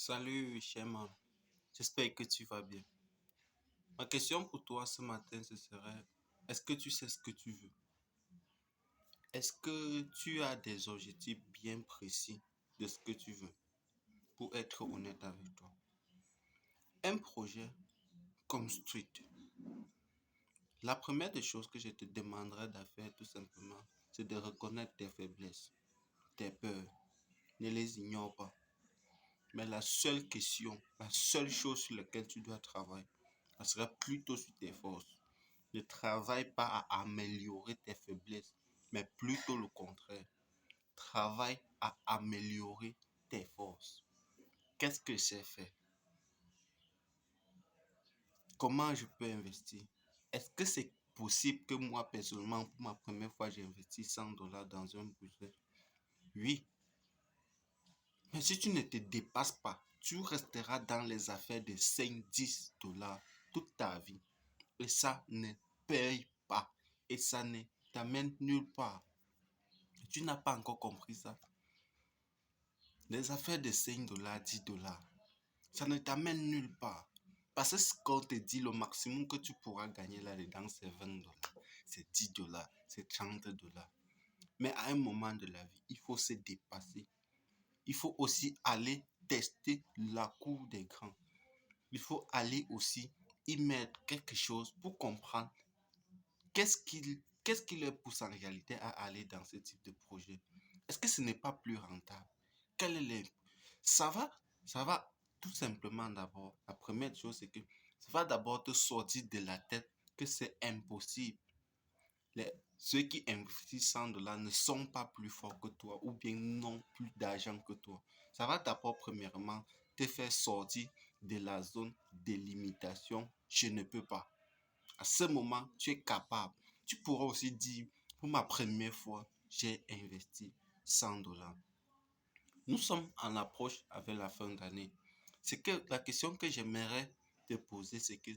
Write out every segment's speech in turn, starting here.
Salut, Shema. J'espère que tu vas bien. Ma question pour toi ce matin, ce serait, est-ce que tu sais ce que tu veux? Est-ce que tu as des objectifs bien précis de ce que tu veux? Pour être honnête avec toi. Un projet comme Street, la première des choses que je te demanderais de faire tout simplement, c'est de reconnaître tes faiblesses, tes peurs. Ne les ignore pas. Mais la seule question, la seule chose sur laquelle tu dois travailler, ça serait plutôt sur tes forces. Ne travaille pas à améliorer tes faiblesses, mais plutôt le contraire. Travaille à améliorer tes forces. Qu'est-ce que j'ai fait? Comment je peux investir? Est-ce que c'est possible que moi, personnellement, pour ma première fois, j'ai investi $100 dans un projet? Oui. Mais si tu ne te dépasses pas, tu resteras dans les affaires de 5, $10 toute ta vie. Et ça ne paye pas. Et ça ne t'amène nulle part. Tu n'as pas encore compris ça. Les affaires de 5 $, 10 $, ça ne t'amène nulle part. Parce que ce qu'on te dit, le maximum que tu pourras gagner là-dedans, c'est 20 $, c'est 10 $, c'est 30 $. Mais à un moment de la vie, il faut se dépasser. Il faut aussi aller tester la cour des grands. Il faut aller aussi y mettre quelque chose pour comprendre qu'est-ce qui leur pousse en réalité à aller dans ce type de projet. Est-ce que ce n'est pas plus rentable? Quel est le... Ça va, ça va tout simplement d'abord. La première chose, c'est que ça va d'abord te sortir de la tête que c'est impossible. Ceux qui investissent $100 ne sont pas plus forts que toi ou bien n'ont plus d'argent que toi. Ça va d'abord, premièrement, te faire sortir de la zone de limitation. Je ne peux pas. À ce moment, tu es capable. Tu pourras aussi dire, pour ma première fois, j'ai investi $100. Nous sommes en approche avec la fin d'année. C'est que la question que j'aimerais te poser, c'est que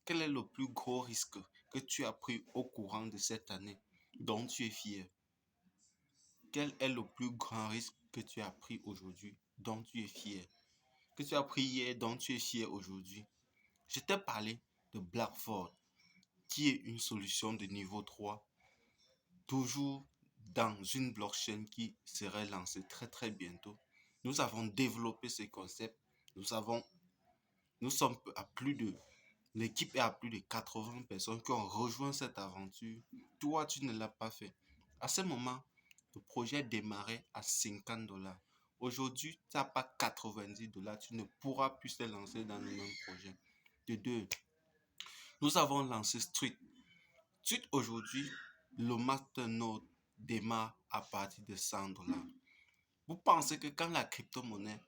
quel est le plus gros risque que tu as pris au courant de cette année dont tu es fier? Quel est le plus grand risque que tu as pris aujourd'hui dont tu es fier? Que tu as pris hier dont tu es fier aujourd'hui? Je t'ai parlé de Blackford, qui est une solution de niveau 3, toujours dans une blockchain qui serait lancée très très bientôt. Nous avons développé ce concept. Nous sommes à plus de, l'équipe est à plus de 80 personnes qui ont rejoint cette aventure. Toi, tu ne l'as pas fait. À ce moment, le projet démarrait à 50 $. Aujourd'hui, tu n'as pas 90 $, tu ne pourras plus te lancer dans le même projet. De deux, nous avons lancé Street. Street aujourd'hui, le masternode démarre à partir de 100 $. Vous pensez que quand la crypto-monnaie,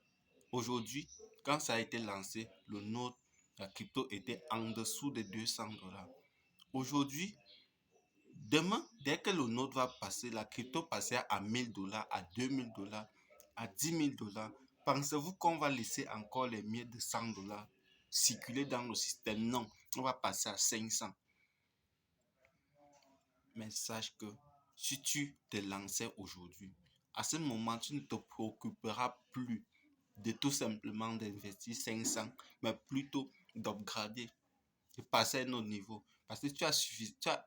aujourd'hui, quand ça a été lancé, le node, la crypto était en dessous de 200 $. Aujourd'hui, demain, dès que le node va passer, la crypto passer à 1000 $, à 2000 $, à 10 000 $. Pensez-vous qu'on va laisser encore les miettes de 100 $ circuler dans le système? Non, on va passer à 500. Mais sache que si tu te lançais aujourd'hui, à ce moment, tu ne te préoccuperas plus de tout simplement d'investir 500, mais plutôt d'upgrader, de passer à un autre niveau. Parce que tu as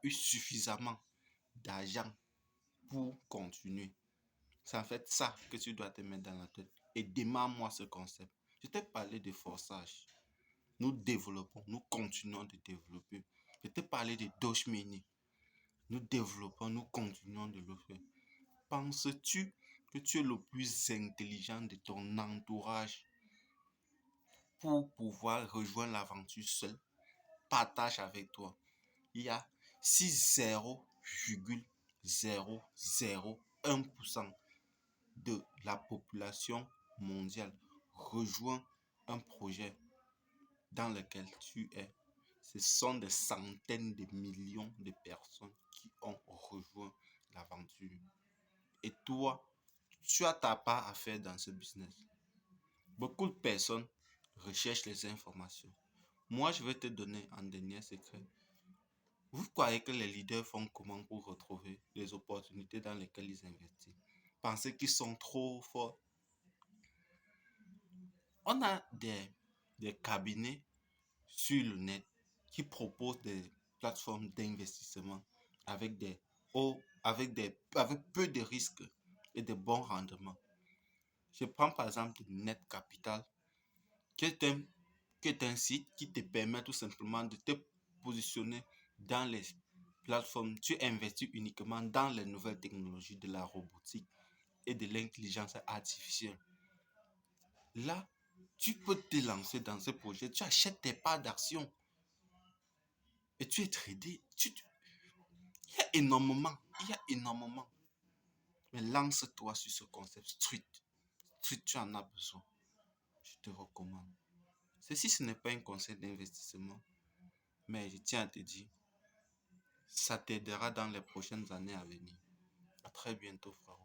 eu suffisamment d'argent pour continuer. C'est en fait ça que tu dois te mettre dans la tête. Et démarre-moi ce concept. Je t'ai parlé de forçage. Nous développons, nous continuons de développer. Je t'ai parlé de Doge Mini. Nous développons, nous continuons de le faire. Penses-tu que tu es le plus intelligent de ton entourage pour pouvoir rejoindre l'aventure seul? Partage avec toi. Il y a 6,001% de la population mondiale rejoint un projet dans lequel tu es. Ce sont des centaines de millions de personnes qui ont rejoint l'aventure. Et toi, tu as ta part à faire dans ce business. Beaucoup de personnes recherchent les informations. Moi, je vais te donner un dernier secret. Vous croyez que les leaders font comment pour retrouver les opportunités dans lesquelles ils investissent? Pensez qu'ils sont trop forts? On a des cabinets sur le net qui proposent des plateformes d'investissement avec avec peu de risques et de bons rendements. Je prends par exemple Net Capital, qui est un, qui est un site qui te permet tout simplement de te positionner dans les plateformes. Tu investis uniquement dans les nouvelles technologies de la robotique et de l'intelligence artificielle. Là, tu peux te lancer dans ce projet, tu achètes tes parts d'action et tu es tradé. Il y a énormément, il y a énormément. Mais lance-toi sur ce concept street. Street, tu en as besoin. Je te recommande. Ceci, ce n'est pas un conseil d'investissement, mais je tiens à te dire, ça t'aidera dans les prochaines années à venir. À très bientôt, frère.